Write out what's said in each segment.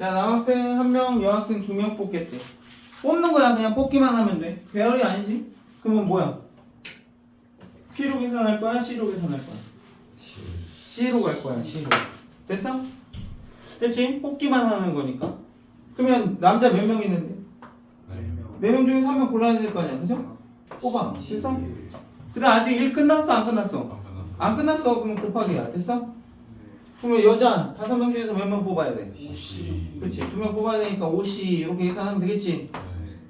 자, 남학생 1명, 여학생 2명 뽑겠대. 뽑는 거야. 그냥 뽑기만 하면 돼. 배열이 아니지? 그러면 뭐야? P로 계산할 거야? C로 계산할 거야? C로 갈 거야. C로. 됐어? 됐지? 뽑기만 하는 거니까. 그러면 남자 몇 명 있는데? 4명 중에 1명 골라야 될 거 아니야. 그죠? 뽑아. 됐어? 그 다음 아직 일 끝났어? 안 끝났어? 안 끝났어. 그럼 곱하기야. 됐어? 그러면 여자 5명 중에서 몇 명 뽑아야 돼? 50. 그치? 2명 뽑아야 되니까 50 이렇게 계산하면 되겠지?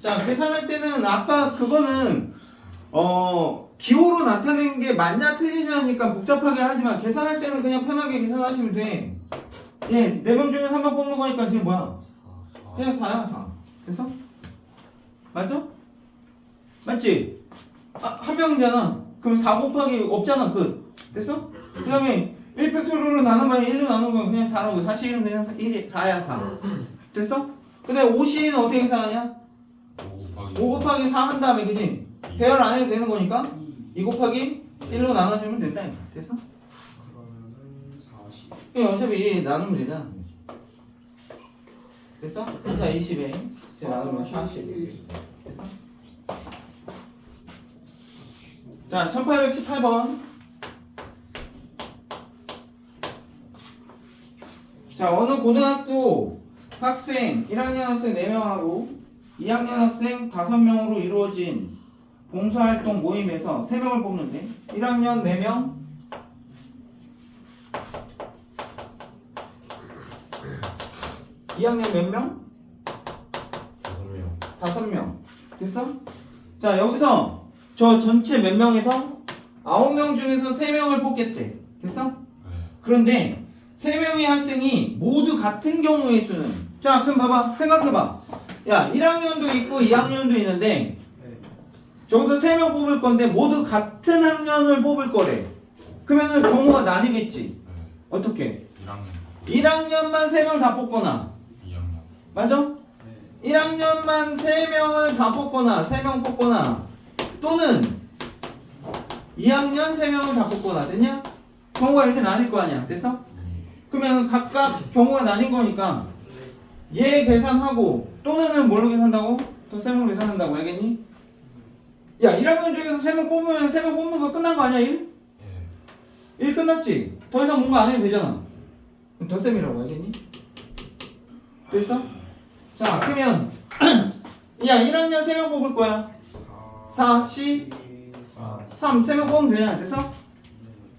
자, 계산할 때는 아까 그거는 기호로 나타낸 게 맞냐 틀리냐니까 복잡하게 하지만 계산할 때는 그냥 편하게 계산하시면 돼. 예, 4명 중에 3명 뽑는 거니까 지금 뭐야? 그냥 4야 4. 됐어? 맞죠? 맞지? 아, 한 명이잖아. 그럼 4 곱하기 없잖아. 끝. 됐어? 그 다음에 1팩토리로 나누면 1로 나누는 건 그냥 4라고. 41은 그냥 4야 4. 됐어? 그 다음에 50은 어떻게 계산하냐? 5 곱하기 4 한 다음에 그지? 배열 안 해도 되는 거니까 2 곱하기 1로 나눠주면 된다. 됐어? 그러면은 40. 그냥 어차피 나누면 되잖아. 됐어? 4, 20에 이제 나누면 40. 됐어? 자, 1818번. 자, 어느 고등학교 학생 1학년 학생 4명하고 2학년 학생 5명으로 이루어진 봉사활동 모임에서 3명을 뽑는데 1학년 4명 2학년 몇 명? 5명. 됐어? 자, 여기서 저 전체 몇 명에서 9명 중에서 3명을 뽑겠대. 됐어? 그런데 3명의 학생이 모두 같은 경우의 수는, 자, 그럼 봐봐. 생각해봐. 야, 1학년도 있고 2학년도 있는데 저기서 3명 뽑을 건데 모두 같은 학년을 뽑을 거래. 그러면은 경우가 나뉘겠지. 어떻게? 1학년만 3명 다 뽑거나, 2학년. 맞아? 1학년만 3명을 다 뽑거나 3명 뽑거나, 또는 2학년 3명을 다 뽑거나. 됐냐? 경우가 이렇게 나뉠 거 아니야. 됐어? 그러면 각각 경우가 나뉜 거니까 얘 계산하고 또는은 뭘로 계산한다고? 또 3명으로 계산한다고. 알겠니? 야, 1학년 중에서 3명 뽑으면 3명 뽑는 거 끝난 거 아니야? 1? 1 끝났지? 더 이상 뭔가 안 해도 되잖아. 그럼 덧셈이라고. 알겠니? 됐어? 자, 그러면 야, 1학년 3명 뽑을 거야. 4, 10, 3, 3명 뽑으면 되냐? 됐어?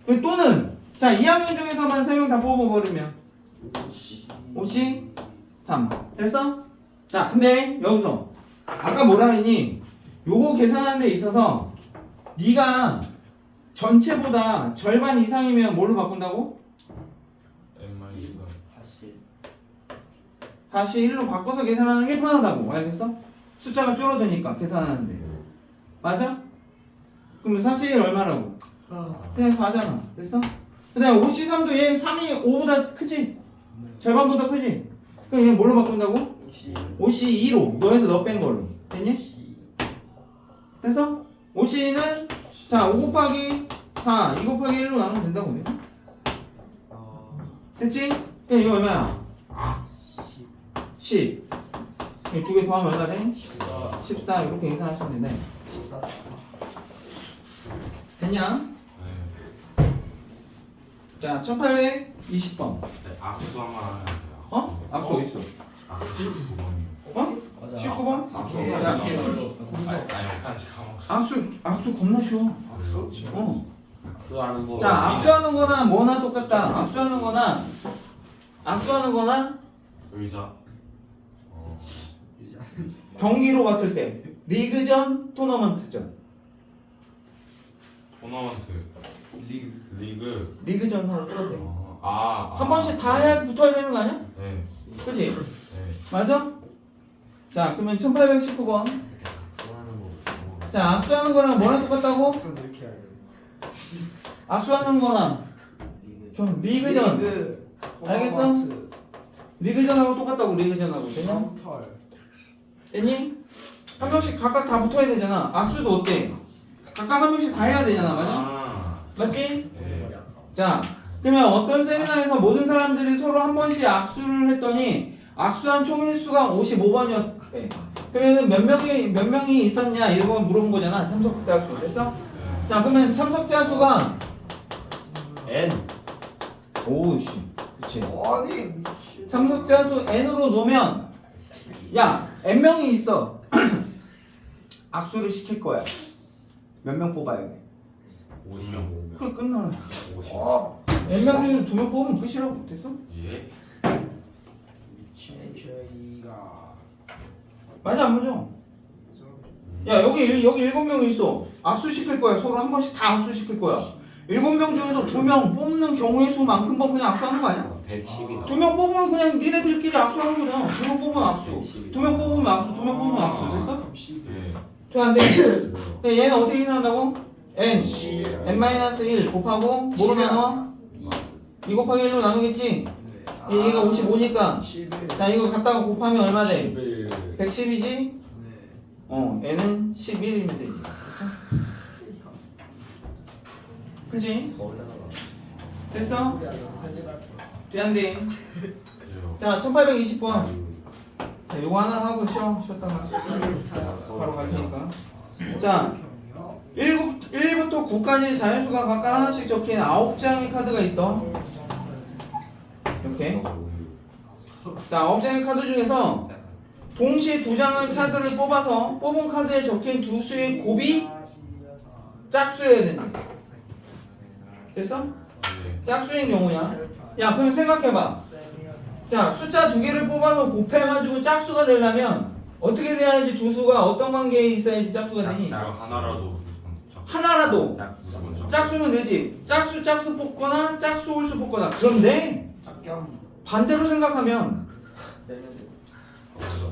또는 자, 2학년 중에서만 3명 다 뽑아버리면 50, 3. 됐어? 자, 근데 여기서 아까 뭐라 그랬니? 요거 계산하는 데 있어서 네가 전체보다 절반 이상이면 뭘로 바꾼다고? 사실 1로 바꿔서 계산하는 게 편하다고. 알겠어? 숫자가 줄어드니까 계산하는데. 맞아? 그럼 사실 얼마라고? 그냥 4잖아. 됐어? 그 다음에 53도 얘 3이 5보다 크지? 절반보다 크지? 그럼 얘 뭘로 바꾼다고? 52로. 너에서 너 뺀 걸로. 됐니? 됐어? 52는 자, 5 곱하기 4, 2 곱하기 1로 나누면 된다고. 됐지? 됐지? 그럼 이거 얼마야? 10. 두 개 더하면 얼마 돼? 14. 이렇게 계산하시면 되네. 14. 됐냐? 자, 1820번. 악수 한번 하면 돼요. 어? 악수 어디 있어? 악수 9번이요. 어? 19번? 아니, 약간씩 까먹었어. 악수 겁나 쉬워. 악수? 어. 악수하는 거. 자, 악수하는 거나 뭐나 똑같다. 악수하는 거나 의자. 경기로 봤을 때 리그전, 토너먼트전. 토너먼트. 리그. 리그전하고 똑같아. 한 번씩 다 해야 붙어야 되는 거 아니야? 네. 그치? 네. 맞아? 자, 그러면 1819번. 자, 악수하는 거랑 뭐랑 똑같다고? 악수는 이렇게 해야 돼. 악수하는 거나 리그전. 알겠어? 리그전하고 똑같다고. 리그전하고. 되냐? 털. 됐니? 한 명씩 각각 다 붙어야 되잖아. 악수도 어때? 각각 한 명씩 다 해야 되잖아. 맞아? 맞지? 네. 자, 그러면 어떤 세미나에서 모든 사람들이 서로 한 번씩 악수를 했더니 악수한 총 횟수가 55번이었대. 그러면은 몇 명이 있었냐 이런 걸 물어본 거잖아. 참석자 수. 됐어? 자, 그러면 참석자 수가 N. 오우씨. 그치. 아니 미친. 참석자 수 n으로 놓으면 야, n명이 있어. 악수를 시킬 거야. 몇 명 뽑아야 돼? 50명. 그럼 끝나. 50. n명 중에 2명 뽑으면 끝이라고. 됐어? 예. 미친 쉐이가. 맞아 안 맞아? 야, 여기 7명이 있어. 악수시킬 거야. 서로 한 번씩 다 악수시킬 거야. 7명 중에도 2명 뽑는 경우의 수만큼 번 그냥 악수하는 거 아니야? 110이다. 2명 뽑으면 그냥 니네들끼리 악수하는 거잖아. 2명 뽑으면 악수. 2명 뽑으면 악수. 2명 뽑으면 악수. 됐어? 예. 돼안 돼? 얘는 어떻게 계산한다고? n n-1 곱하고 뭐로 나눠? 2 곱하기 1로 나누겠지? 얘가 55니까 11. 자 이거 갖다가 곱하면 얼마 돼? 11. 110이지? 네. n은 11이면 되지. 그치? 됐어? 돼안 돼? 자 1820번. 자 요거 하나 하고 쉬었다가 바로 갈 테니까. 자 1부터 9까지 자연수가 각각 하나씩 적힌 9장의 카드가 있다. 이렇게. 자 9장의 카드 중에서 동시에 2장의 카드를 뽑아서 뽑은 카드에 적힌 두 수의 곱이 짝수여야 된다. 됐어? 짝수인 경우야. 야 그럼 생각해봐. 자 숫자 2개를 뽑아서 곱해가지고 짝수가 되려면 어떻게 돼야지 두 수가 어떤 관계에 있어야지 짝수가 되니? 하나라도. 하나라도 먼저. 짝수면 되지. 짝수 뽑거나 짝수 홀수 뽑거나. 그런데 짝겸. 반대로 생각하면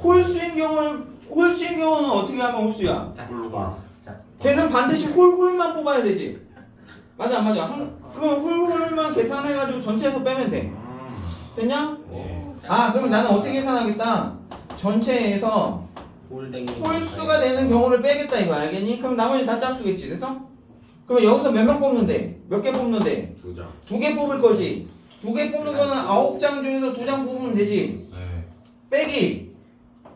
홀수인 경우는 어떻게 하면 홀수야? 홀로가. 걔는 반드시 홀만 뽑아야 되지. 맞아 안 맞아? 그럼 홀만 계산해가지고 전체에서 빼면 돼. 됐냐? 예. 아 그러면 나는 어떻게 계산하겠다? 전체에서 홀수가 되는 경우를 빼겠다 이거 알겠니? 그럼 나머지 다 짝수겠지. 됐어? 그러면 여기서 몇 명 뽑는데? 몇 개 뽑는데? 2장. 2개 뽑을 거지. 2개 뽑는 거는 9장 중에서 2장 뽑으면 되지. 네. 빼기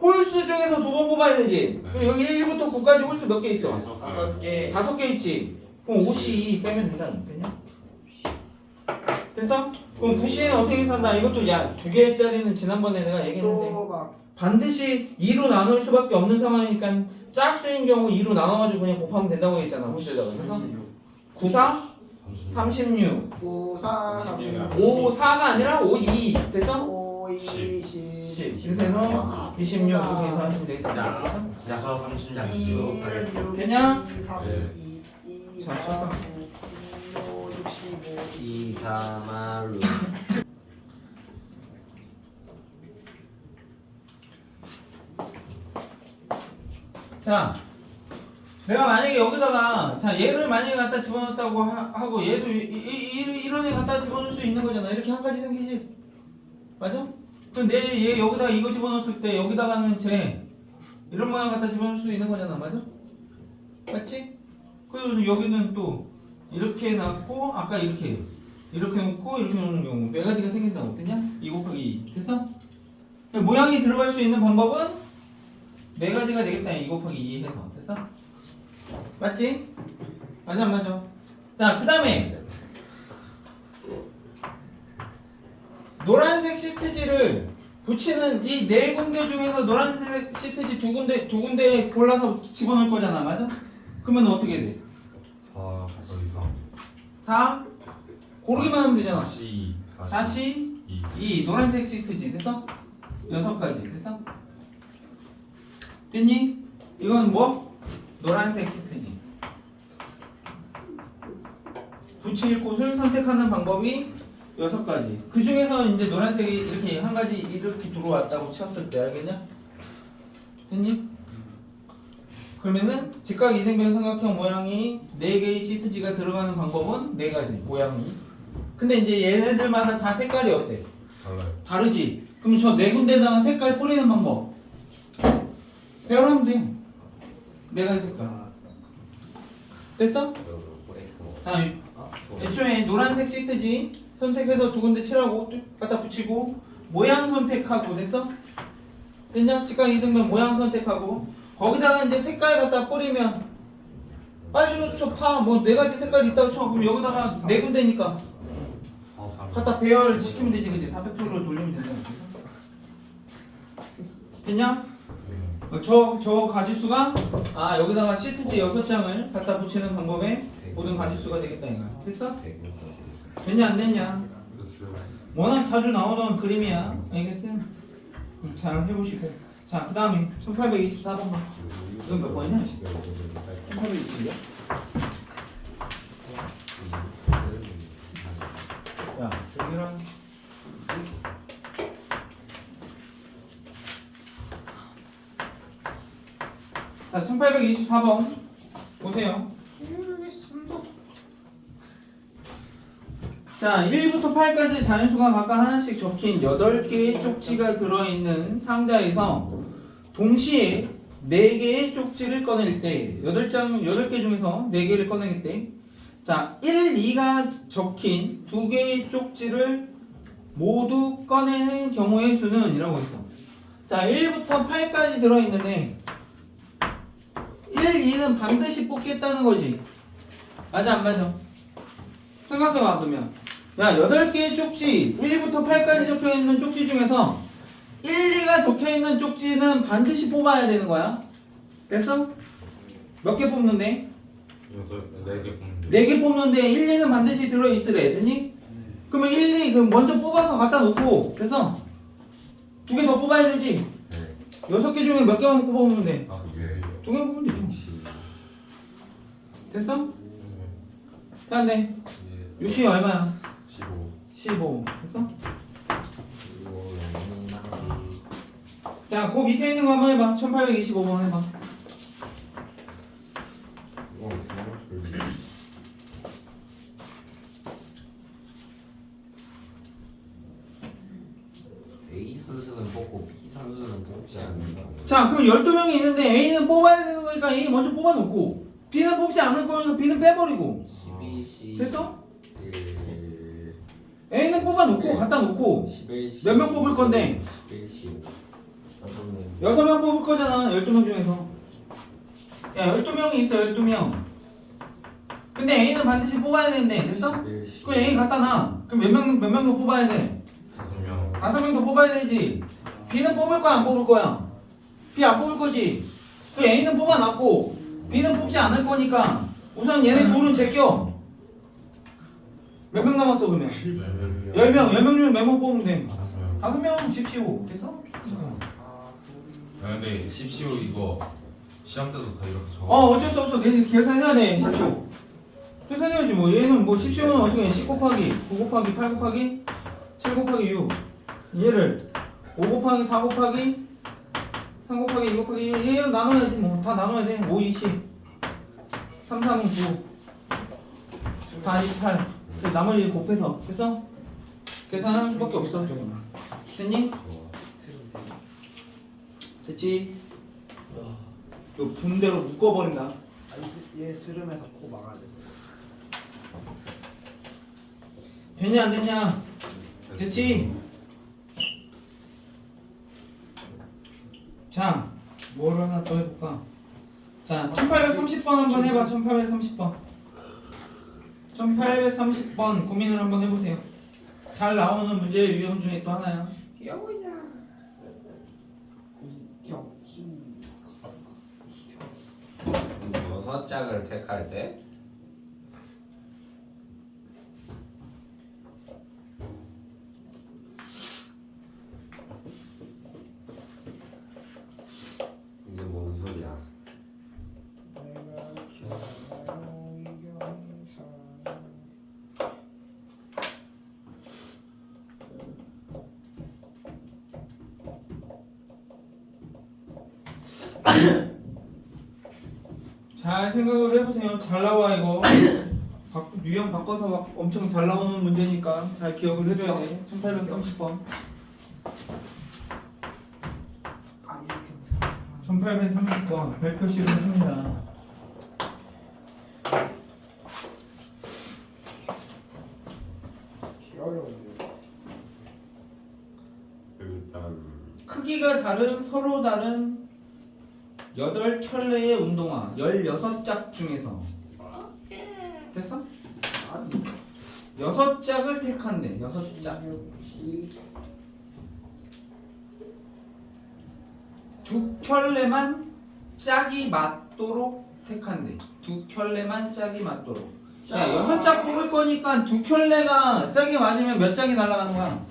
홀수 중에서 2번 뽑아야 되지. 그럼 여기 1부터 9까지 홀수 몇 개 있어? 5개. 5개 있지. 그럼 52 빼면 된다. 됐냐? 됐어? 그럼 9C는 어떻게 산다? 이것도 야 2개짜리는 지난번에 내가 얘기했는데 또막 반드시 2로 나눌 수밖에 없는 상황이니까 짝수인 경우 2로 나눠가지고 그냥 곱하면 된다고 했잖아. 홀수에다가. 그래서 94, 36, 94 5, 4가 아니라 5, 2 됐어? 5 20 10 이렇게 해서 26 이렇게 해서 하시면 되겠다. 자서 30장. 되냐? 자, 잠깐. 65 이사마루 자, 내가 만약에 여기다가 자 얘를 만약에 갖다 집어넣었다고 하고 얘도 이런 애 갖다 집어넣을 수 있는 거잖아. 이렇게 한 가지 생기지, 맞아? 그럼 얘 여기다가 이거 집어넣었을 때 여기다가는 쟤 이런 모양 갖다 집어넣을 수 있는 거잖아, 맞아? 맞지? 그리고 여기는 또 이렇게 놨고 아까 이렇게 놓고 이렇게 놓는 경우 네 가지가 생긴다고. 됐냐? 2 곱하기 2 됐어? 그러니까 모양이 들어갈 수 있는 방법은 네 가지가 되겠다. 2 곱하기 2 해서 됐어? 맞지? 맞아 안 맞아? 자 그 다음에 노란색 시트지를 붙이는 이 네 군데 중에서 노란색 시트지 두 군데 골라서 집어넣을 거잖아, 맞아? 그러면 어떻게 돼? 4 더 이상. 4 고르기만 하면 되잖아. 4시 2 노란색 시트지 됐어? 6가지 됐어? 됐니? 이건 뭐? 노란색 시트지. 붙일 곳을 선택하는 방법이 6가지. 그 중에서 이제 노란색이 이렇게 한 가지 이렇게 들어왔다고 쳤을 때 알겠냐? 됐니? 그러면은 직각 이등변 삼각형 모양이 4개의 시트지가 들어가는 방법은 4가지 모양이. 근데 이제 얘네들마다 다 색깔이 어때? 달라요. 다르지? 그럼 저 4군데다가 색깔 뿌리는 방법 배열하면 돼. 4가지 색깔. 됐어? 자, 애초에 노란색 시트지 선택해서 2군데 칠하고 갖다 붙이고 모양 선택하고 됐어? 됐냐? 직각 이등변 모양 선택하고 거기다가 이제 색깔 갖다 뿌리면 빨리 놓쳐 파뭐 네 가지 색깔이 있다고 쳐 그럼 여기다가 네 군데니까 4, 3. 갖다 배열 시키면 되지 그지? 400도로 돌리면 된다 됐냐? 저 가지수가 여기다가 시트지 6장을 갖다 붙이는 방법에 모든 가지수가 되겠다 이거야 됐어? 됐냐 안 됐냐? 워낙 자주 나오던 그림이야 알겠어? 잘 해보시고 자 그 다음에 1824번 봐 이건 몇 번이냐? 1820이야? 야 조용히라 자 1824번 보세요 자 1부터 8까지 자연수가 각각 하나씩 적힌 8개의 쪽지가 들어있는 상자에서 동시에 4개의 쪽지를 꺼낼 때 8개 중에서 4개를 꺼내기 때 자 1, 2가 적힌 2개의 쪽지를 모두 꺼내는 경우의 수는 이라고 했어 자 1부터 8까지 들어있는데 1, 2는 반드시 뽑겠다는 거지 맞아 안 맞아? 생각해봐 그러면 야 8개의 쪽지 1부터 8까지 적혀있는 쪽지 중에서 1, 2가 적혀있는 쪽지는 반드시 뽑아야 되는 거야 됐어? 몇 개 뽑는데? 4개 뽑는데 4개 뽑는데 1, 2는 반드시 들어있으래 됐니? 그러면 1, 2 먼저 뽑아서 갖다 놓고 됐어? 2개 더 뽑아야 되지? 네. 6개 중에 몇 개만 뽑으면 돼? 아 그게 2개 뽑으면 되지 됐어? 그런데 유시 얼마야? 15 15 됐어? 자, 그 밑에 있는 거 한번 해봐 1825번 해봐 A 선수는 뽑고 B 선수는 뽑지 않는 경우. 자 그럼 12명이 있는데 A는 뽑아야 되는 거니까 A 먼저 뽑아놓고 B는 뽑지 않을 거니까 B는 빼버리고 12C 됐어? 1 A는 뽑아놓고 갖다 놓고 11C 몇 명 뽑을 건데? 11C 6명 6명 뽑을 거잖아 12명 중에서 야 12명이 있어 12명 근데 A는 반드시 뽑아야 되는데 됐어? 11C 그럼 A 갖다 놔 그럼 몇 명 더 뽑아야 돼? 5명 5명 더 뽑아야 되지 B는 뽑을 거야 안 뽑을 거야? B 안 뽑을 거지 그 A는 뽑아놨고 B는 뽑지 않을 거니까 우선 얘네 둘은 제껴 몇 명 남았어 그러면? 10명 중에 몇 명 뽑으면 돼? 5명 15 됐어? 근데 15 이거 시험 때도 다 이렇게 적어 어쩔 수 없어 걔네 계산해야 돼 15 계산해야지 뭐 얘는 뭐 15는 어떻게 해? 10 곱하기 9 곱하기 8 곱하기 7 곱하기 6 얘를 5 곱하기 4 곱하기 3 곱하기 2 곱하기 얘를 나눠야지 뭐 다 나눠야 돼 5, 20 3, 3은 9 4, 28 나머지 곱해서 됐어? 계산하는 수밖에 없어 됐니? 됐지? 이거 분대로 묶어버린다 얘 들으면서 코 막아야 돼서. 됐냐 안 됐냐? 됐지? 자, 뭘 하나 더 해볼까? 자, 1830번 한번 해봐. 1830번. 1830번 고민을 한번 해보세요. 잘 나오는 문제의 유형 중에 또 하나야. 이경희. 6장을 택할 때 이게 뭔 소리야? 내가 기억나요 이경사. 잘 생각을 해보세요. 잘 나와 이거. 유형 바꿔서 막 엄청 잘 나오는 문제니까 잘 기억을 해줘야 돼. 1830번. 아 이경사. 1830번 별표식을 합니다. 개 어려운데. 크기가 다른 서로 다른 8켤레의 운동화 16짝 중에서 됐어? 아니 6짝을 택한대. 6짝. 두 켤레만 짝이 맞도록 택한대. 두 켤레만 짝이 맞도록. 야, 6짝 뽑을 거니까 두 켤레가 짝이 맞으면 몇 짝이 날아가는 거야?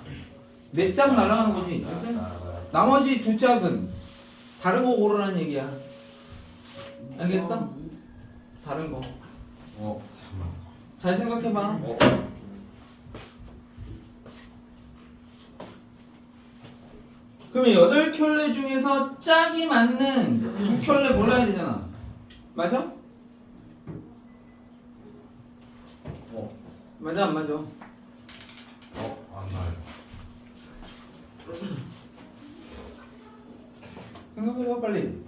4짝 날아가는 거지. 됐어요? 나머지 두 짝은 다른 거 고르라는 얘기야. 알겠어? 다른 거. 잘 생각해봐. 그러면 8켤레 중에서 짝이 맞는 두 켤레 골라야 되잖아. 맞아? 맞아 안 맞아? 안 나요. 생각해봐 빨리.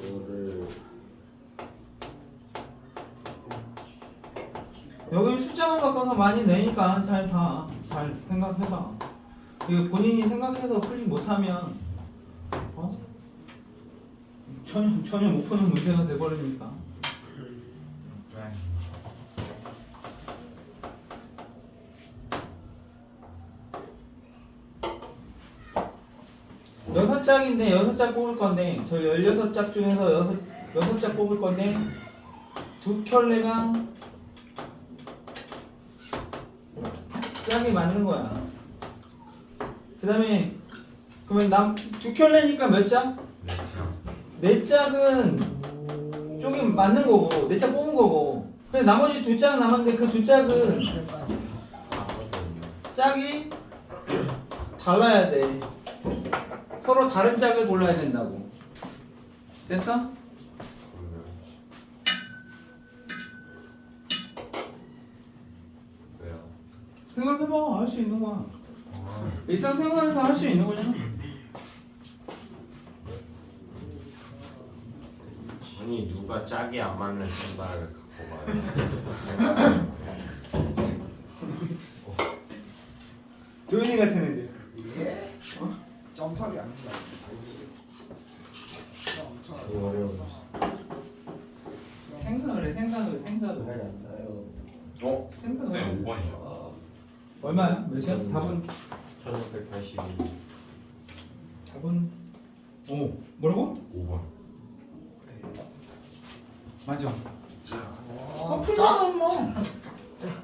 이거를 여기 숫자만 바꿔서 많이 내니까 잘 봐. 잘 생각해봐. 이거 본인이 생각해서 풀지 못하면 전혀 못 푸는 문제가 돼버리니까. 여섯 짝인데 6짝 뽑을 건데 저 16짝 중에서 6짝 뽑을 건데 두 켤레가 짝이 맞는 거야. 그 다음에 그러면 두 켤레니까 몇 짝? 네 짝은 쪽이 맞는 거고 네 짝 뽑은 거고 근데 나머지 두 짝 남았는데 그 두 짝은 짝이 달라야 돼. 서로 다른 짝을 골라야 된다고. 됐어? 왜요? 생각해봐. 할 수 있는 거야. 일상생활에서 할 수 있는 거잖아. 아니 누가 짝이 안 맞는 신발을 갖고 가요? 도윤이 같은 애들. 이게 점프하기 아닌가? 이거 어려워. 생각을 해. 생각을. 생각을. 생각을 해. 쌤 5번이요. 얼마야? 몇이야? 답은 1682. 답은 뭐라고? 5번. 맞아. 어, 풀면은 뭐.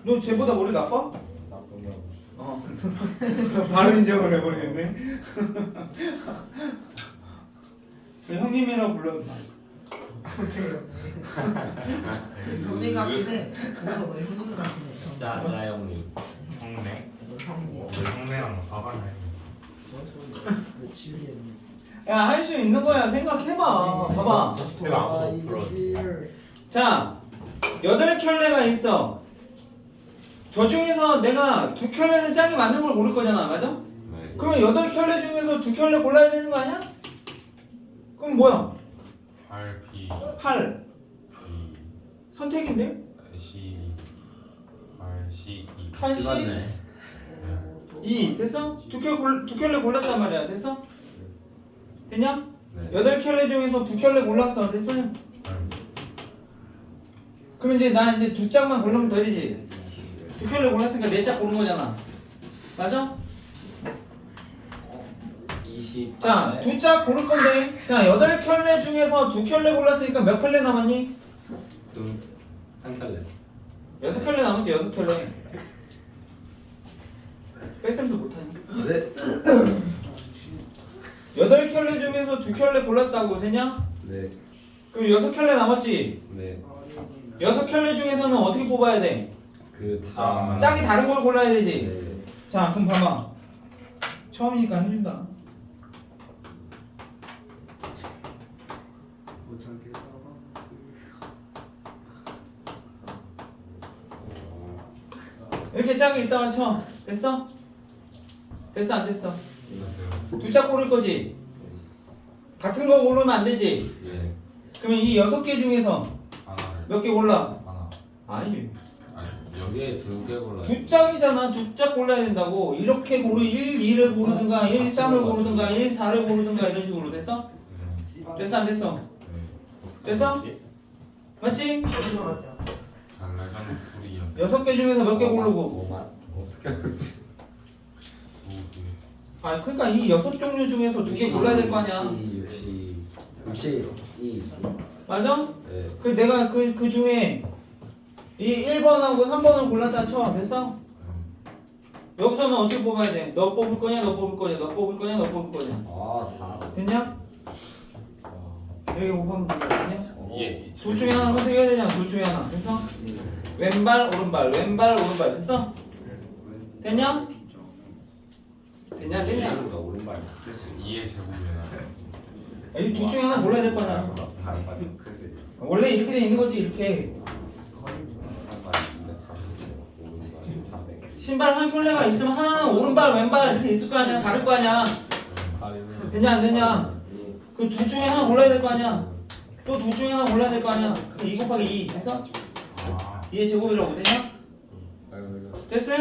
너 쟤보다 머리 나빠? 나쁘냐고. 바로 인정을 해버리겠네. 형님이라고 불렀나? 형님 같긴 해. 그래서 너 형님 같긴 해. 짜짜형님. 형네? 형님. 형네랑 화가 나요. 내 집이 야, 할 수 있는 거야. 생각해봐. 봐봐. 내가 아 이거를 자, 8켤레가 있어. 저 중에서 내가 두 켤레는 짝이 맞는 걸 고를 거잖아. 맞아? 네. 그러면 8켤레 중에서 두 켤레 골라야 되는 거 아니야? 그럼 뭐야? 8, B, 8. B, 선택인데? C, 8, C, 2. 8, C, 맞네. 2. 됐어? 두 켤레 골랐단 말이야. 됐어? 됐냐? 네. 8켤레 중에서 두 켤레 골랐어. 됐어? 그럼 이제 나 이제 두 짝만 고르면 되지. 두 켤레 골랐으니까 4짝 고른 거잖아. 맞아? 20. 자, 두 짝 고를 건데. 자, 8켤레 중에서 두 켤레 골랐으니까 몇 켤레 남았니? 한 켤레. 6켤레 남았지. 6켤레. 뺄셈도 못하니. 네. 8켤레 중에서 두 켤레 골랐다고. 됐냐? 네. 그럼 6켤레 남았지. 네. 6켤레 중에서는 어떻게 뽑아야 돼? 그 아, 짝이 다른 걸 골라야 되지. 네. 자, 그럼 봐봐. 처음이니까 해준다. 못하게 이렇게 짝이 있다가 쳐. 됐어? 됐어 안 됐어? 됐어요. 두 짝 고를 거지. 같은 거 고르면 안 되지. 예. 그러면 이 6개 중에서 하나를. 몇 개 골라? 하나. 아니지. 아니. 여기에 2개 골라야 두 짝이잖아. 두 짝 골라야 된다고. 이렇게 1, 2를 고르든가 1, 3을 고르든가 1, 4를 고르든가 이런 식으로 됐어? 됐어 안 됐어? 됐어? 맞지? 어디서 났냐? 달라장 불이야. 6개 중에서 몇 개 고르고? 어떻게 하지? 아 그러니까 이 6종류 중에서 2개 골라야 될 거 아니야. 62 맞아? 네. 그 내가 그 중에 이 1번하고 3번을 골랐다 쳐. 됐어? 여기서는 어떻게 뽑아야 돼? 너 뽑을 거냐? 너 뽑을 거냐? 너 뽑을 거냐? 너 뽑을 거냐? 아 4 됐냐? 여기 곱하면 되냐? 예. 둘 중에 하나 선택해야 되냐? 둘 중에 하나. 됐어? 왼발 오른발 왼발 오른발 됐어? 됐냐? 됐냐 안 되냐? 왼발인가 오른발 그래서 2의 제곱이나. 이 둘 중에 하나 골라야 될 거냐? 그래서 원래 이렇게 돼 있는 거지 이렇게. 신발 한 켤레가 있으면 하나는 오른발 왼발 이렇게 있을 거 아니야? 다를 거 아니야? 됐냐 안 됐냐? 그 둘 중에 하나 골라야 될 거 아니야? 또 둘 중에 하나 골라야 될 거 아니야? 그 2 곱하기 2 됐어? 아. 2의 제곱이라고 되냐? 됐어?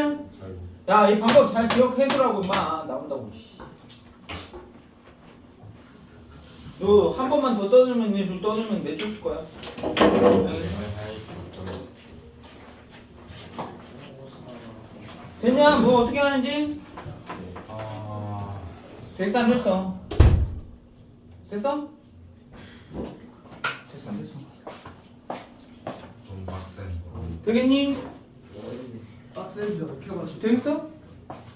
야 이 방법 잘 기억해두라고 임마. 나온다고. 너 한 번만 더 떠들면 둘 떠들면 내쫓을 거야. 됐냐? 뭐 어떻게 하는지? 아. 됐어 안 됐어? 됐어? 됐어 안 됐어? 너무 빡센. 되겠니? 빡센데 어켜가지고. 되겠어?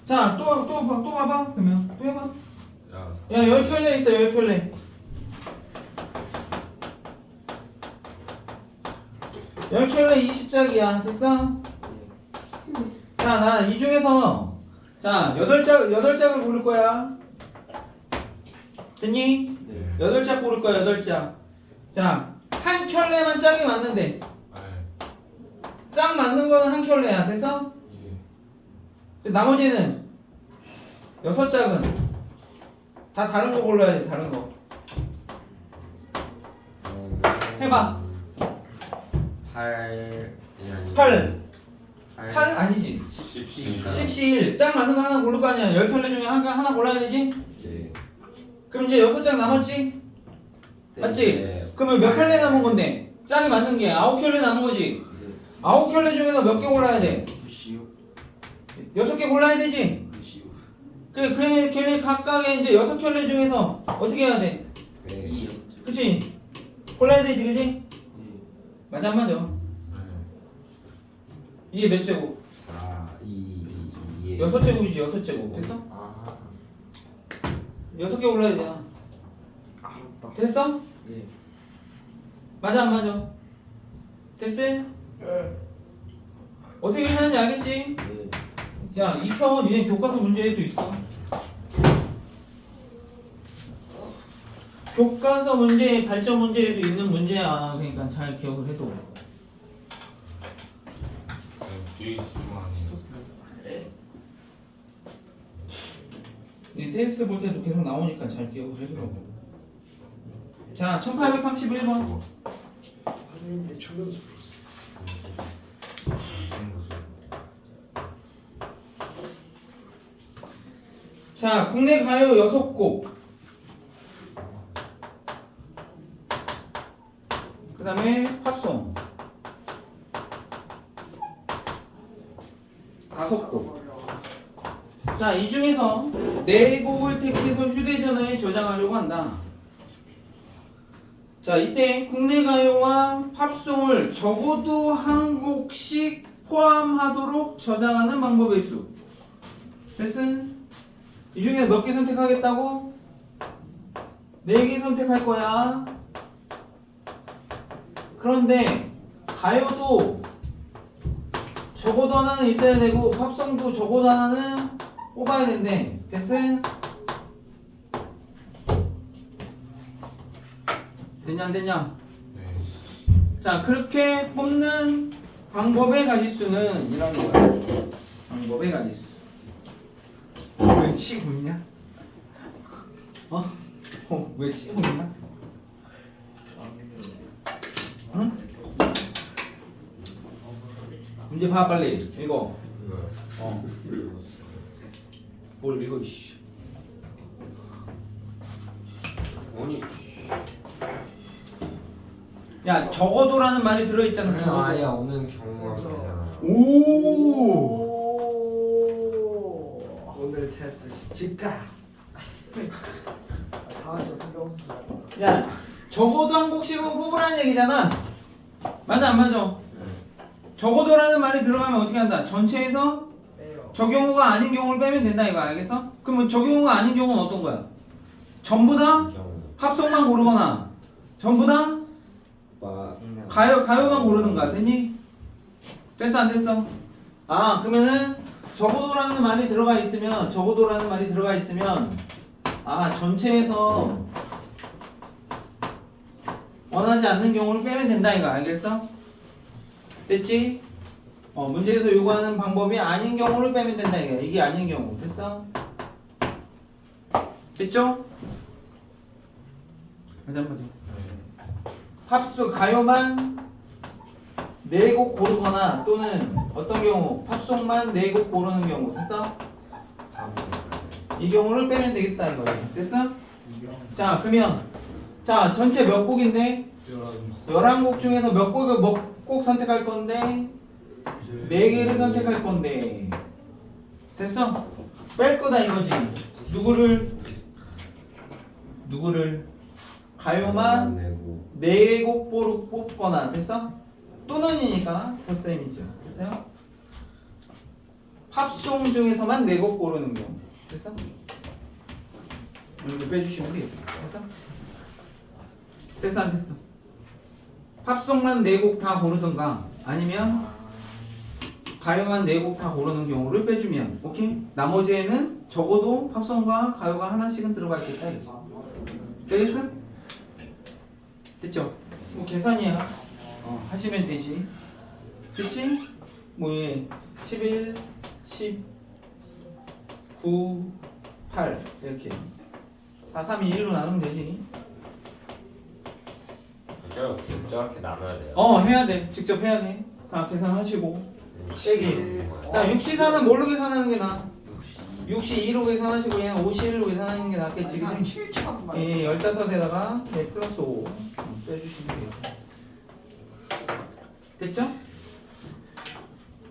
자, 또 봐봐. 그러면 또 해봐. 야. 야, 10켤레 있어, 10켤레. 10켤레 20짝이야. 됐어? 자, 나 이 중에서 자, 8짝을 고를 거야. 됐니? 네. 8짝 고를 거야, 8짝. 자, 한 켤레만 짝이 맞는데. 네. 짝 맞는 거는 한 켤레야. 됐어? 예. 나머지는 6짝은 다 다른 거 골라야 돼. 다른 거. 해봐. 8 8 아니지. 17. 17. 짝 맞는 거 하나 고를 거 아니야. 10켤레 중에 하나 골라야 되지? 네. 그럼 이제 6짝 남았지? 맞지? 네. 그러면 몇 켤레 남은 건데? 짝이 맞는 게 9켤레 남은 거지? 9켤레 중에서 몇 개 골라야 돼? 6개 골라야 되지? 걔네 각각의 이제 6켤레 중에서 어떻게 해야 돼? 네. 그치? 골라야 되지, 그치? 맞아, 안 맞아? 네. 이게 몇 제곱? 4 2 6제곱이지, 6제곱. 됐어? 아. 6개 골라야 돼. 됐어? 예. 맞아, 안 맞아? 됐어? 어떻게 하는지 알겠지? 네. 야, 이 편 니네 교과서 문제에도 있어. 교과서 문제, 발전 문제에도 있는 문제야. 그러니까 잘 기억을 해둬. 뒤에 집중하는. 이 테스트 볼 때도 계속 나오니까 잘 기억을 해두라고. 자, 1831번. 선생님이 초면서 불었어. 무슨 거지? 자, 국내 가요 6곡. 그 다음에 팝송 5곡. 자, 이 중에서 4곡을 택해서 휴대전화에 저장하려고 한다. 자, 이때 국내 가요와 팝송을 적어도 한 곡씩 포함하도록 저장하는 방법의 수. 됐어? 이 중에 몇 개 선택하겠다고? 4개 선택할 거야. 그런데 가요도 적어도 하나는 있어야 되고 팝송도 적어도 하나는 뽑아야 된대. 됐어? 됐냐 안 됐냐? 네. 자, 그렇게 뽑는 방법의 가지수는 이런 거야. 방법의 가지수. 왜 쉬고 있냐? 왜 쉬고 있냐? 응? 문제 봐 빨리 읽어. 이거 뭘 읽어 씨. 아니 야 적어도라는 말이 들어있잖아. 그냥 적어도. 아예 없는 경우가 되잖아요. 오. 오늘 테스트 시집가. 다 하죠. 신경 쓰지 말고. 야 적어도 한 곡씩은 뽑으라는 얘기잖아. 맞아 안 맞아? 적어도라는 말이 들어가면 어떻게 한다? 전체에서 빼요. 저 경우가 아닌 경우를 빼면 된다 이거 알겠어? 그러면 저 경우가 아닌 경우는 어떤 거야? 전부 다 경우 합성만 고르거나 전부 다 가요만 고르든가 됐니? 됐어 안 됐어? 아 그러면은 적어도라는 말이 들어가 있으면 아 전체에서 원하지 않는 경우를 빼면 된다 이거 알겠어? 됐지? 문제에서 요구하는 방법이 아닌 경우를 빼면 된다 이거 이게 아닌 경우 됐어? 됐죠? 맞아 맞아 팝스 가요만 4곡 고르거나 또는 어떤 경우 팝송만 4곡 고르는 경우 됐어? 이 경우를 빼면 되겠다 이거 됐어? 자 그러면 자 전체 몇 곡인데 11곡 중에서 몇 곡 선택할 건데 4개를 선택할 건데 됐어? 뺄 거다 이거지 누구를 가요만 4곡 뽑거나 됐어? 또는이니까 더셈이죠 됐어요? 팝송 중에서만 4곡 고르는 경우 됐어? 이렇게 빼주시면 되겠다 됐어? 됐어 안 됐어? 팝송만 4곡 다 고르든가 아니면 가요만 4곡 다 고르는 경우를 빼주면 오케이? 나머지에는 적어도 팝송과 가요가 하나씩은 들어가 있겠다 이거. 되겠어? 됐죠? 뭐 계산이야 하시면 되지 됐지? 뭐 예. 11, 10, 9, 8 이렇게 4, 3, 2, 1로 나누면 되지 저렇게 나눠야 돼요. 해야 돼 직접 해야 돼다 계산하시고 빼기 자 6C4는 뭘로 계산하는 게 나아? 62로 계산하시고 얘는 51로 계산하는 게 낫겠지 한 그치? 7초만 예, 15에다가 플러스 5 빼주시면 돼요 됐죠?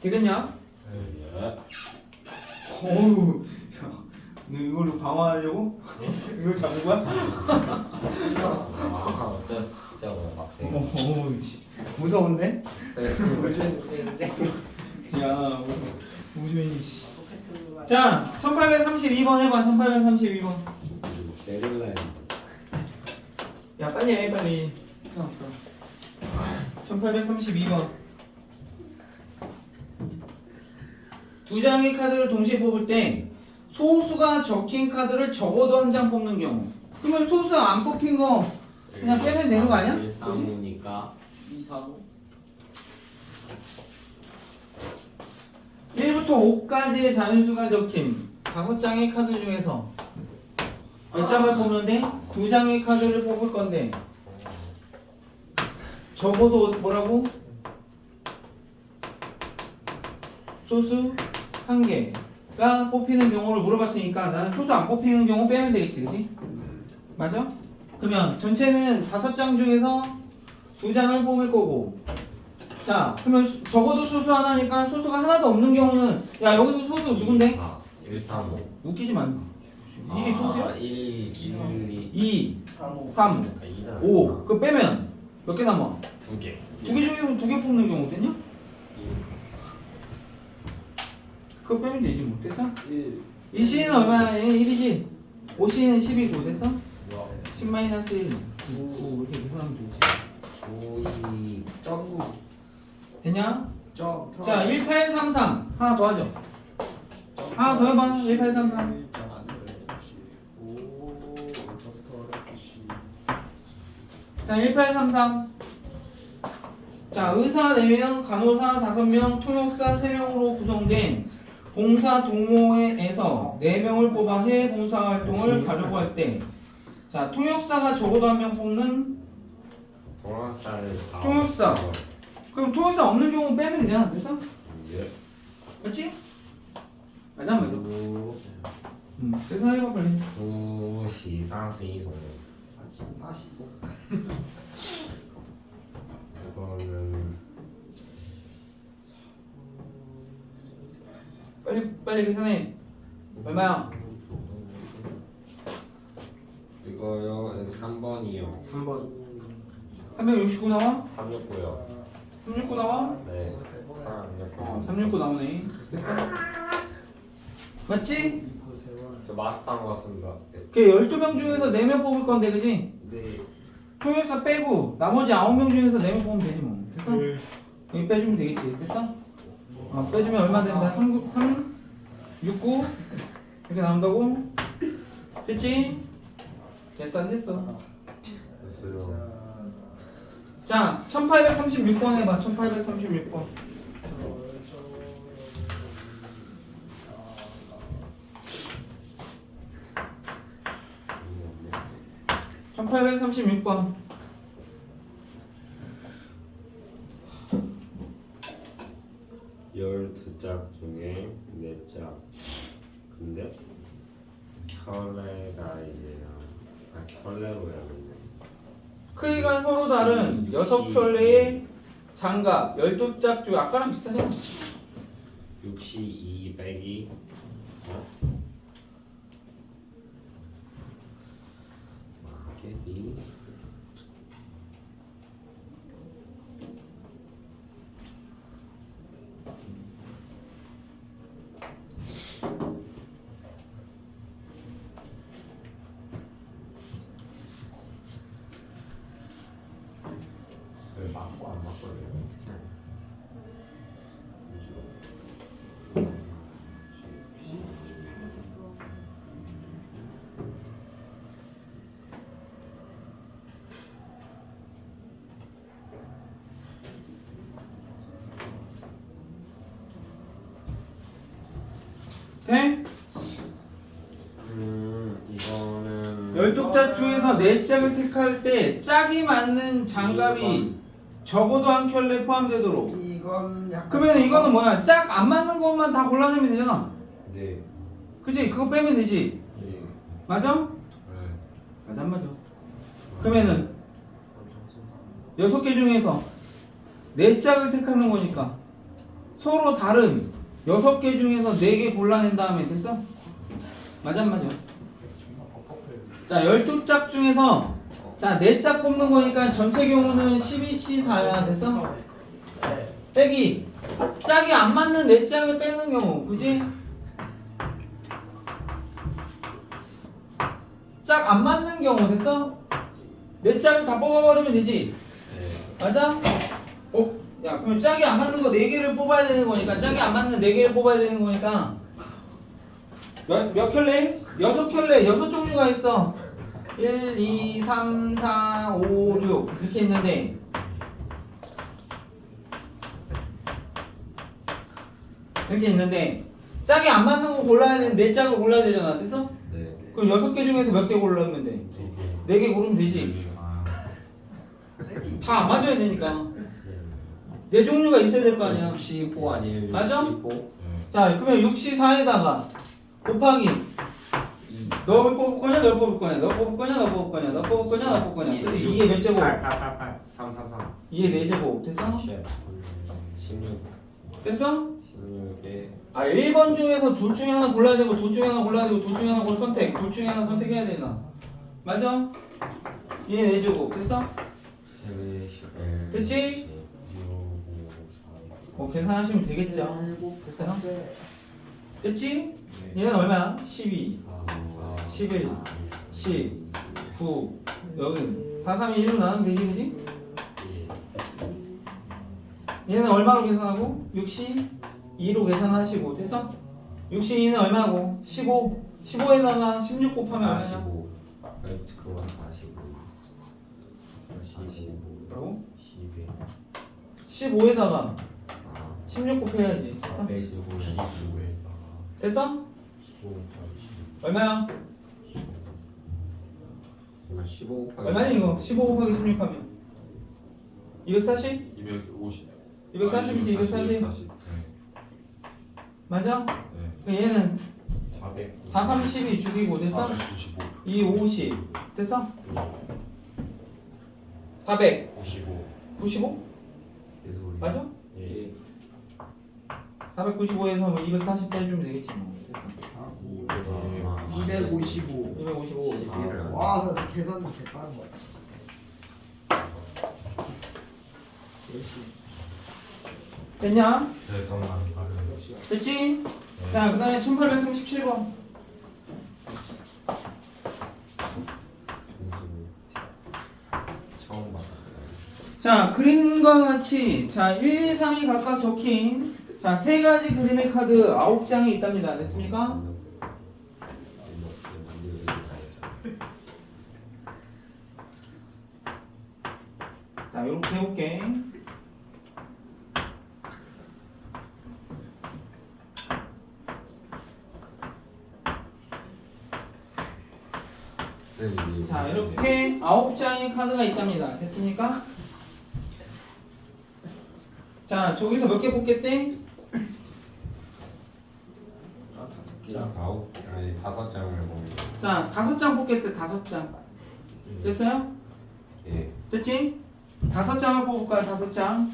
되겠냐? 네. 어우 너 이걸로 방어하려고? 이거 잡은 거야? 진짜 막 어우 씨 무서운데? 야 무슨 자 1832번 해봐 1832번 네덜란드. 야 빨리 해 빨리 시간 없어 1832번 두 장의 카드를 동시에 뽑을 때 소수가 적힌 카드를 적어도 한 장 뽑는 경우 그러면 소수 안 뽑힌 거 그냥 빼면 되는 거 아니야? 135니까 245. 1부터 5까지의 잔수가 적힌 5장의 카드 중에서 몇 장을 뽑는데? 2장의 카드를 뽑을 건데 적어도 뭐라고? 소수 1개가 뽑히는 경우를 물어봤으니까 나는 소수 안 뽑히는 경우 빼면 되겠지 그치? 맞아? 그러면 전체는 5장 중에서 2장을 뽑을 거고 자 그러면 적어도 소수 하나니까 소수가 하나도 없는 경우는 야 여기서 소수 누군데? 135. 웃기지 마 이게 소수야? 1, 2, 2, 35. 3, 5 그거 빼면 몇 개 남아? 2개. 2개 중에서 2개 뽑는 경우 됐냐? 그거 빼면 되지 뭐 됐어? 1. 이 C는 얼마야? 1이지? 5C는 12고 됐어? 10-1 9 이렇게 계산하면 되지 5, 2, 점구. 됐냐? 점. 자 1833 하나 더 하죠 하나 더 해봐 1833 자 1833 자 의사 4명, 간호사 5명, 통역사 3명으로 구성된 봉사 동호회에서 4명을 뽑아 해외 봉사 활동을 가려고 할 때 자 통역사가 적어도 1명 뽑는 동영상을 다 통역사. 그럼 통역사 없는 경우 빼면 되잖아 됐어? 예. 맞지? 맞아 안 맞아? 그래서 해봐 빨리. 9시상수이송 사시고. 그거는 빨리 계산해. 얼마야? 이거요 3번이요. 3번. 369 나와? 369요. 369 나와? 네. 369 나오네. 됐어? 맞지? 저 마스터한 것 같습니다. 그 12명 중에서 4명 뽑을 건데 그지? 네. 통역사 빼고 나머지 9명 중에서 4명 뽑으면 되지 뭐. 됐어? 여기 빼주면 되겠지. 됐어? 빼주면 얼마 된다? 69 이렇게 나온다고? 됐지? 됐어 안 됐어? 됐어요. 자 1836번 해봐. 1836번 1836번 12짝 중에 4짝. 근데 켤레가 이제 켤레로 해야겠네. 크기가 서로 다른 6켤레의 장갑 12짝 중 아까랑 비슷하잖아. 62 빼기 마케팅 왜 맞고 안 맞고 이래 어떻게 하냐. 돼? 이거는 12짝 중에서 4짝을 택할 때 짝이 맞는 장갑이 적어도 한 켤레 포함되도록. 이건 약간. 그러면 이거는 뭐야? 짝 안 맞는 것만 다 골라내면 되잖아. 네. 그치? 그거 빼면 되지. 예. 맞아? 네. 맞아 안 맞아? 그러면은 6개 중에서 4짝을 택하는 거니까 서로 다른 6개 중에서 4개 골라낸 다음에 됐어? 맞아 안 맞아? 자 12짝 중에서 자 4짝 뽑는 거니까 전체 경우는 12C4야. 됐어? 네. 빼기 짝이 안 맞는 4짝을 빼는 경우 그지? 짝 안 맞는 경우 됐어? 4짝을 다 뽑아버리면 되지. 네. 맞아? 야 그럼 짝이 안 맞는 거 4개를 뽑아야 되는 거니까 짝이 안 맞는 4개를 뽑아야 되는 거니까 몇 켤레? 6켤레 6종류가 있어. 1, 2, 3, 4, 5, 6 이렇게 있는데 이렇게 있는데 짝이 안 맞는 거 골라야 되는 4짝을 골라야 되잖아. 됐어? 네. 그럼 6개 중에서 몇 개 고르면 돼? 4개 고르면 되지. 다 안 맞아야 되니까 4종류가 있어야 될 거 아니야. 65 아니에요? 맞아? 65? 자 그러면 64에다가 곱하기 2. 너 뽑을 거냐 너 뽑을 거냐 너 뽑을 거냐 너 뽑을 거냐 너 뽑을 거냐 너 뽑을 거냐 그치? 2의 몇 제곱? 8, 8, 8, 8. 3, 3, 3. 2의 4제곱 됐어? 16. 됐어? 16에 1번 중에서 둘 중에 하나 골라야 되고 둘 중에 하나 골라야 되고 둘 중에 하나 골 선택 둘 중에 하나 선택해야 되나 맞아? 2의 4제곱 됐어? 11, 됐지? 6, 5, 4. 계산하시면 되겠죠? 됐어요? 됐지? 얘는 얼마야? 12 11 10 9 여기 4, 3, 2, 1로 나누면 되지 그지? 얘는 얼마로 계산하고? 62로 계산하시고 됐어? 62는 얼마고? 15 15에다가 16 곱하면 얼마냐? 45. 그거 45. 45. 뭐라고? 12. 15에다가 16 곱해야지 됐어? 115. 됐어? 15. 얼마야? 15. 얼마냐 이거? 15 곱하기 16 하면 240? 250. 240이지 240 240. 네. 맞아? 네. 그럼 얘는 400. 4, 30이 죽이고 됐어? 495. 2, 50 됐어? 400 95. 95? 계속. 맞아? 예. 495에서 뭐 240 빼주면 되겠지 뭐 됐어 255. 255 와, 나 계산 개빠른 거 같아. 됐냐? 계산만 다른. 됐지? 네. 자 그 다음에 1837번 처음 봤어. 자 그림과 같이 자 1, 2, 3이 각각 적힌 자 세 가지 그림의 카드 9장이 있답니다 됐습니까? 자 이렇게 해볼게 자 이렇게 9장의 카드가 있답니다 됐습니까? 자 저기서 몇 개 뽑겠대? 자, 5장을 보면. 자 5장 뽑겠대 5장 됐어요? 예. 됐지? 5장을 뽑을까요 5장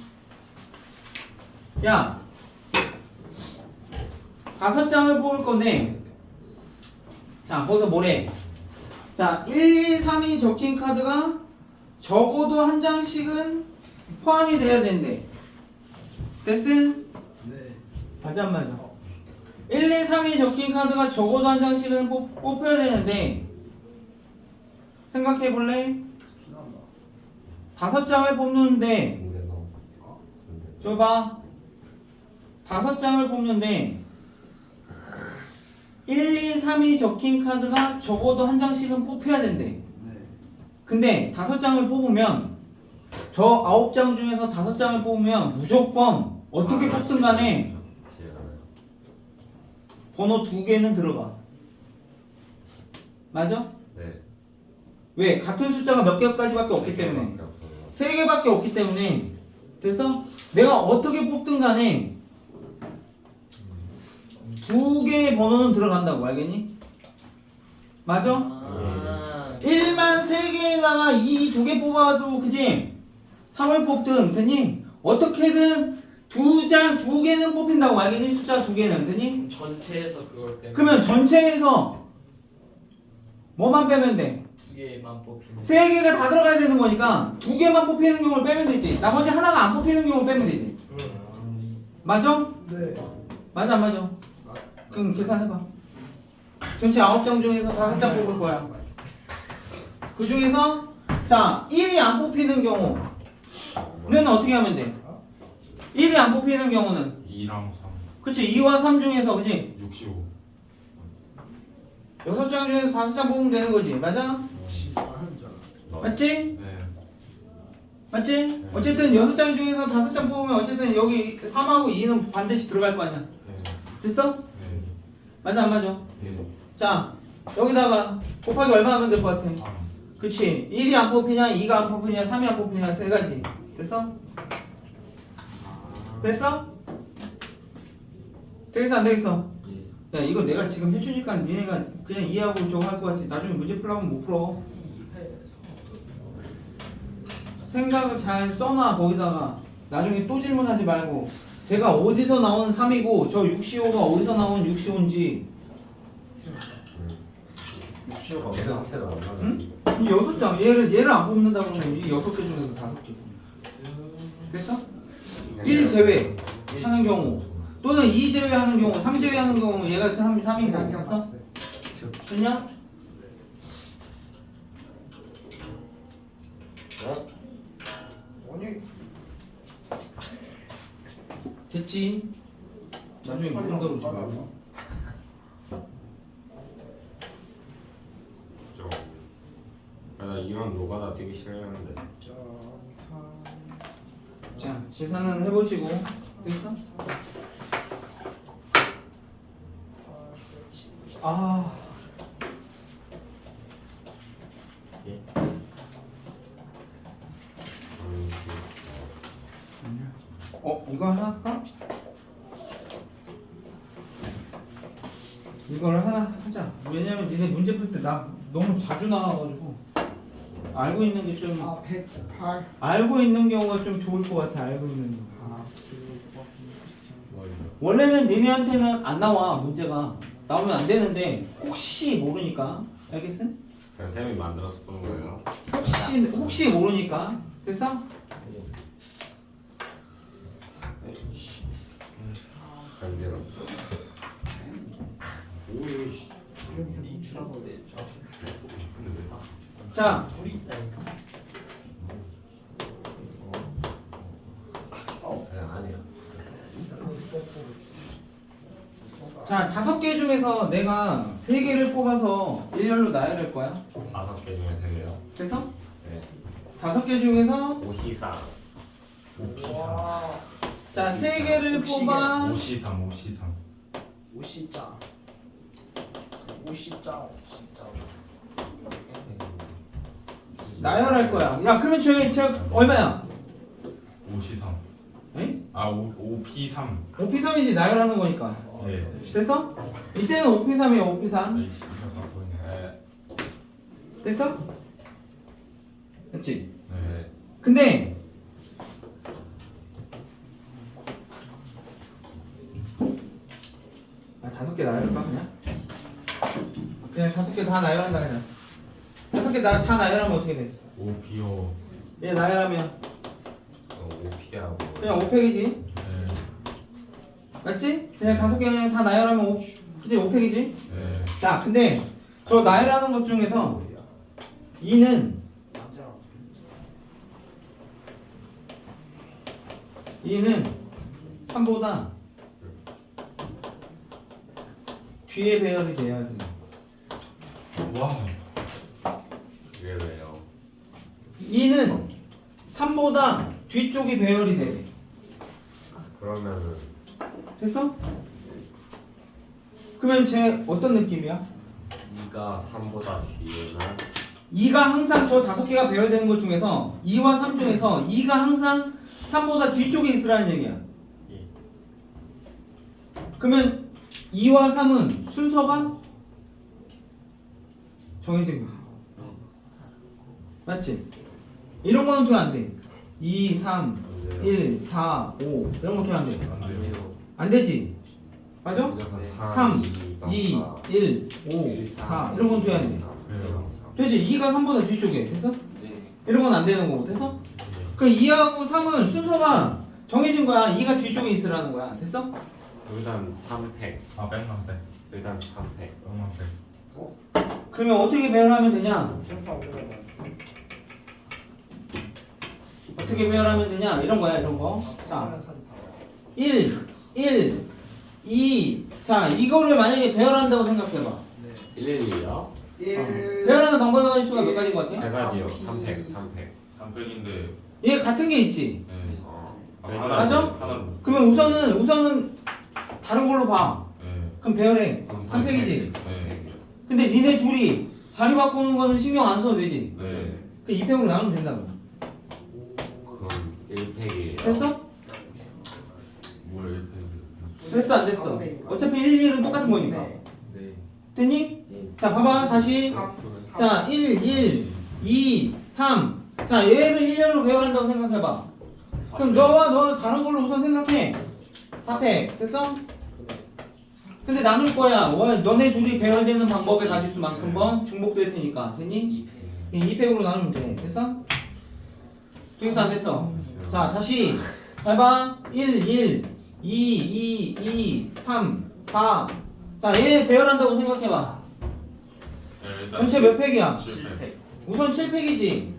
야 5장을 뽑을 건데 자 거기서 뭐래 자 1, 2, 3이 적힌 카드가 적어도 한 장씩은 포함이 돼야 된대 됐음? 네. 맞아 안 맞아? 1, 2, 3이 적힌 카드가 적어도 한 장씩은 뽑혀야 되는데 생각해볼래? 피난다. 5장을 뽑는데 근데 너. 저 봐. 5장을 뽑는데 1, 2, 3이 적힌 카드가 적어도 한 장씩은 뽑혀야 된대. 네. 근데 5장을 뽑으면 저 9장 중에서 5장을 뽑으면 무조건 어떻게 뽑든 간에 번호 2개는 들어가. 맞아? 네. 왜? 같은 숫자가 몇 개까지밖에 없기 때문에. 3개밖에 없기 때문에. 됐어? 내가 어떻게 뽑든 간에 2개의 번호는 들어간다고 알겠니? 맞아? 1만 3개에다가 2개 뽑아도 그지? 3을 뽑든 됐니? 어떻게든 2개는 뽑힌다고 알겠니? 숫자 2개는 됐니? 전체에서 그걸 빼면 그러면 전체에서 뭐만 빼면 돼? 2개만 뽑히는 3개가 다 들어가야 되는 거니까 2개만 뽑히는 경우를 빼면 되지. 나머지 하나가 안 뽑히는 경우를 빼면 되지. 맞아? 네. 맞아 안 맞아? 그럼 계산해봐. 전체 9장 중에서 5장 뽑을 거야. 그 중에서 자 1이 안 뽑히는 경우는 어떻게 하면 돼? 1이 안 뽑히는 경우는 2랑 3. 그치 2와 3 중에서 그치? 65. 6장 중에서 5장 뽑으면 되는 거지. 맞아? 하는 줄 알아. 맞지? 네. 맞지? 어쨌든 6장 중에서 5장 뽑으면 어쨌든 여기 3하고 2는 반드시 들어갈 거 아니야. 네. 됐어? 네. 맞아 안 맞아? 네. 자 여기다가 곱하기 얼마 하면 될 것 같아? 3. 그치 1이 안 뽑히냐 2가 안 뽑히냐 3이 안 뽑히냐 세 가지 됐어? 됐어? 되겠어 안 되겠어? 야 이거 내가 지금 해주니까 니네가 그냥 이해하고 저거 할 것 같지 나중에 문제 풀려면 못 풀어 생각을 잘 써놔 거기다가 나중에 또 질문하지 말고 제가 어디서 나온 3이고 저 6CO 가 어디서 나온 6CO인지 얘는 새로 안 나는. 응? 이 6장 얘를 안 뽑는다 그러면 이 6개 중에서 5개 됐어? 1 제외 하는 경우 또는 2 제외하는 경우 3 제외하는 경우 얘가 3인 그냥 거고 됐어? 봤어요. 됐냐? 아니. 됐지? 나중에 모른다고 그러지 말고 나 이런 노가다 되게 싫어하는데. 자 계산은 해보시고 됐어? 아 예? 이거 하나 할까? 이걸 하나 하자. 왜냐면 니네 문제 풀 때 나 너무 자주 나와가지고 알고 있는 게 좀 아 108. 알고 있는 경우가 좀 좋을 것 같아. 알고 있는 거. 아 원래는 니네한테는 안 나와 문제가 나오면 안 되는데 혹시 모르니까 알겠어? 그냥 쌤이 만들어서 푸는 거예요. 혹시 모르니까 됐어? 간지러. 오이씨. 이건 주라고 돼. 자, 우리 있다니까. 아니야. 자 5개 중에서 내가 3개를 뽑아서 일렬로 나열할 거야. 5개 중에 3개요. 됐어? 네. 5개 중에서 오시상. 와. 자 3개를 뽑아. 오시상 오시상. 오시자. 오시자. 진짜. 나열할 거야. 야 그러면 저기 얼마야? 오시상. 에? 아 오피3. 5P3이지 나열하는 거니까. 예. 됐어? 이때는 5P3이야 5P3. 아이씨 이거 보이네. 됐어? 됐지? 네. 근데 아 5개 나열할까 그냥? 그냥 5개 다 나열한다 그냥. 5개 다 나열하면 어떻게 돼? 오피오. 얘 나열하면 오피하고. 그냥 5팩이지? 네. 맞지? 그냥 5개 그냥 다 나열하면 5, 그치? 5팩이지? 네. 자 근데 저 나열하는 것 중에서 2는 남자랑. 3보다 뒤에 배열이 돼야 돼. 와. 이게 왜요? 2는 3보다 뒤쪽이 배열이 돼. 그러면은 됐어? 그러면 쟤 어떤 느낌이야? 2가 3보다 뒤에는 2가 항상 저 5개가 배열되는 것 중에서 2와 3 중에서 2가 항상 3보다 뒤쪽에 있으라는 얘기야. 이. 그러면 2와 3은 순서가 정해진 거야. 맞지? 이런 거는 돼 안 돼? 2, 3, 1, 4, 5 이런 거 돼 안 돼? 안 돼요. 안 되지? 맞아? 무조건 3, 2, 1, 5, 4 이런 건 돼야 돼. 되지? 2가 3보다 뒤쪽에 됐어? 이런 건 안 되는 거고 됐어? 그럼 2하고 3은 순서가 정해진 거야. 2가 뒤쪽에 있으라는 거야. 됐어? 일단 3팩. 아 백만 백. 일단 3팩. 백만 백. 그러면 어떻게 배열하면 되냐? 어떻게 배열하면 되냐? 이런 거야, 이런 거. 자, 1, 1, 2. 자, 이거를 만약에 배열한다고 생각해봐. 112요? 배열하는 방법의 가지 수가 몇 가지인 것 같아? 3가지요. 3팩. 3팩. 3백인데. 얘 같은 게 있지. 네. 어. 맞아? 하나로. 그러면 우선은 다른 걸로 봐. 네. 그럼 배열해. 3팩이지. 네. 근데 니네 둘이 자리 바꾸는 거는 신경 안 써도 되지. 네. 그 2팩으로 나누면 된다고. 그럼 1팩이에요. 됐어? 뭘 이렇게. 됐어 안 됐어? 어차피 1, 2는 똑같은 거니까. 네. 됐니? 자 봐봐 다시. 자 1, 1, 2, 3. 자 얘를 1렬로 배열한다고 생각해봐. 그럼 너와 너 다른 걸로 우선 생각해. 4팩 됐어? 근데 나눌 거야. 너네 둘이 배열되는 방법의 가지수만큼 번 중복될 테니까. 됐니? 2팩으로 나누면 돼. 됐어? 되겠어 안 됐어? 자 다시 해봐. 1, 1, 2, 2, 2, 3, 4. 자 얘 배열한다고 생각해봐. 네, 일단 전체 몇 팩이야? 7팩. 우선 7팩이지. 네.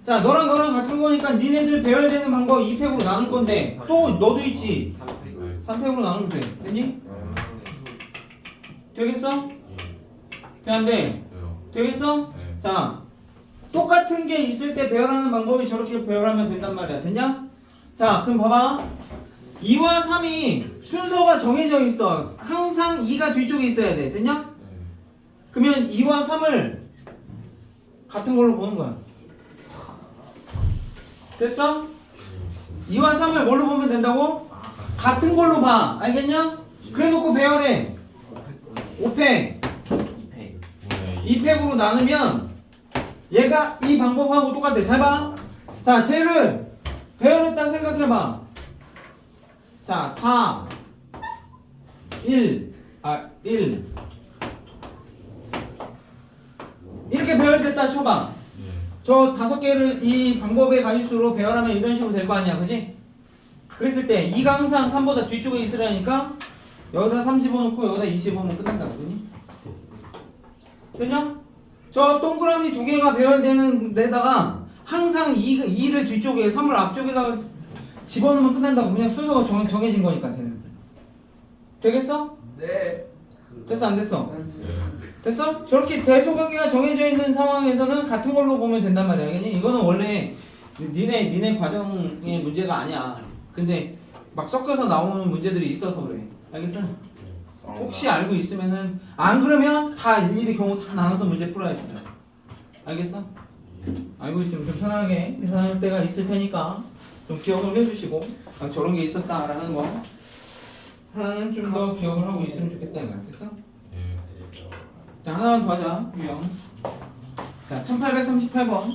자 너랑 같은 거니까 니네들 배열되는 방법 2팩으로 나눌 건데 또 너도 있지. 3팩. 3팩으로 나누면 돼. 됐니? 되겠어? 돼 안 돼? 돼요. 되겠어? 네. 자 똑같은 게 있을 때 배열하는 방법이 저렇게 배열하면 된단 말이야. 됐냐? 자 그럼 봐봐. 2와 3이 순서가 정해져 있어. 항상 2가 뒤쪽에 있어야 돼. 됐냐? 네. 그러면 2와 3을 같은 걸로 보는 거야. 됐어? 2와 3을 뭘로 보면 된다고? 같은 걸로 봐. 알겠냐? 그래 놓고 배열해. 5팩 2팩. 2팩으로 나누면 얘가 이 방법하고 똑같아. 잘 봐. 자, 쟤를 배열했다 생각해봐. 자, 4 1 이렇게 배열됐다 쳐봐. 예. 저 5개를 이 방법의 가짓수로 배열하면 이런 식으로 될 거 아니야, 그지? 그랬을 때 2가 항상 3보다 뒤쪽에 있으라니까 여기다 30 넣고 여기다 20 넣으면 끝난다, 그니? 되냐? 저 동그라미 2개가 배열되는 데다가 항상 2를 뒤쪽에 3을 앞쪽에다가 집어넣으면 끝난다고. 그냥 순서가 정해진 거니까 쟤는. 되겠어? 네. 됐어 안 됐어? 예. 됐어? 저렇게 대소관계가 정해져 있는 상황에서는 같은 걸로 보면 된단 말이야. 알겠니? 이거는 원래 니네 과정의 문제가 아니야. 근데 막 섞여서 나오는 문제들이 있어서 그래. 알겠어? 혹시 알고 있으면은 안 그러면 다 일일이 경우 다 나눠서 문제 풀어야 돼. 알겠어? 알고 있으면 좀 편하게 계산할 때가 있을 테니까 좀 기억을 해주시고 아, 저런 게 있었다라는 거 하나는 좀 더 기억을 하고 있으면 좋겠다 이거 알겠어? 예. 자 하나만 더 하자 유형. 자 1838번.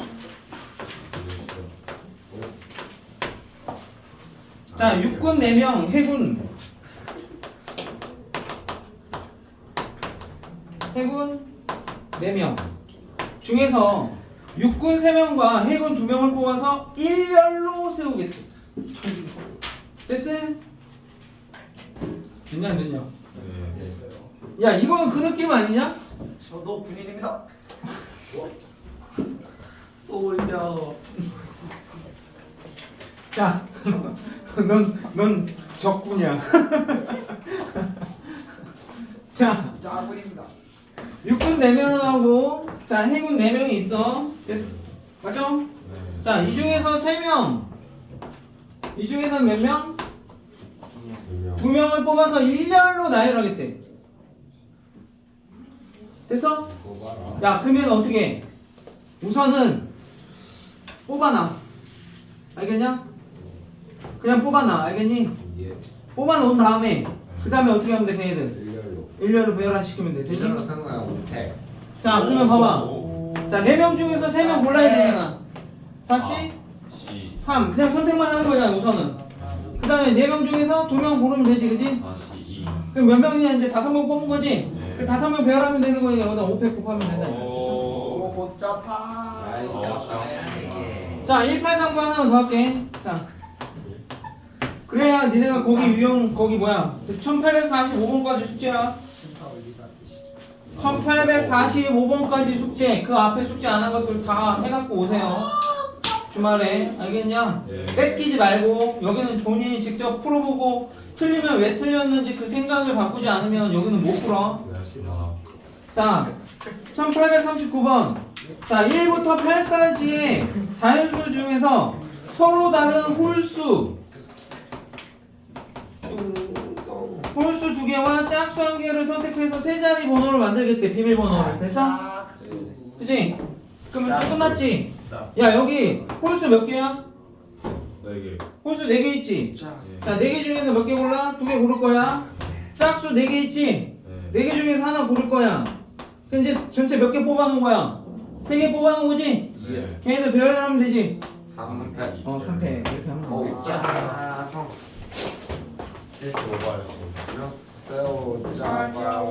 자 육군 4명 해군 4명 중에서 육군 3명과 해군 2명을 뽑아서 일렬로 세우겠대. 됐어? 됐냐 안 됐냐? 예. 야 이거는 그 느낌 아니냐? 저도 군인입니다. 솔져. 자, 넌 적군이야. 자, 짜군입니다. 육군 4명하고 자 해군 4명이 있어. 됐어? 맞죠? 네. 자, 이 중에서 3명. 이 중에서 몇 명? 2명을 뽑아서 일렬로 나열하겠대. 됐어? 야, 그러면 어떻게 해? 우선은 뽑아놔. 알겠냐? 그냥 뽑아놔. 알겠니? 뽑아놓은 다음에 그 다음에 어떻게 하면 돼, 걔네들? 일렬로 배열화 시키면 돼. 되니? 자, 그러면 봐봐. 자, 4명 중에서 3명 골라야 되잖아. 4씨? 시. 3. 그냥 선택만 하는 거야, 우선은. 그 다음에 4명 중에서 2명 고르면 되지, 그지? 시. 그럼 몇 명이야? 이제 5명 뽑은 거지? 네. 그 5명 배열하면 되는 거니까 여기다 5팩 곱하면 된다. 오, 오. 복잡하. 자, 1839 하나만 더 할게. 자. 그래야 니네가 거기 유형, 거기 뭐야? 1845번까지 숙제야. 1845번까지 숙제. 그 앞에 숙제 안 한 것들 다 해갖고 오세요. 주말에. 알겠냐? 네. 뺏기지 말고, 여기는 본인이 직접 풀어보고, 틀리면 왜 틀렸는지 그 생각을 바꾸지 않으면 여기는 못 풀어. 자, 1839번. 자, 1부터 8까지의 자연수 중에서 서로 다른 홀수 2개와 짝수 1개를 선택해서 세 자리 번호를 만들겠대. 비밀번호를. 됐어? 그치? 그럼 또 끝났지? 야, 여기 홀수 몇 개야? 4개. 홀수 4개 있지? 자, 4개 중에서 몇 개 골라? 2개 고를 거야. 짝수 4개 있지? 4개 중에서 하나 고를 거야. 그럼 이제 전체 몇 개 뽑아놓은 거야? 3개 뽑아놓은 거지? 네. 걔네들 배열하면 되지? 3팩. 3패. 이렇게 하면 돼. 짜성. 1 오버였어. 짜자와.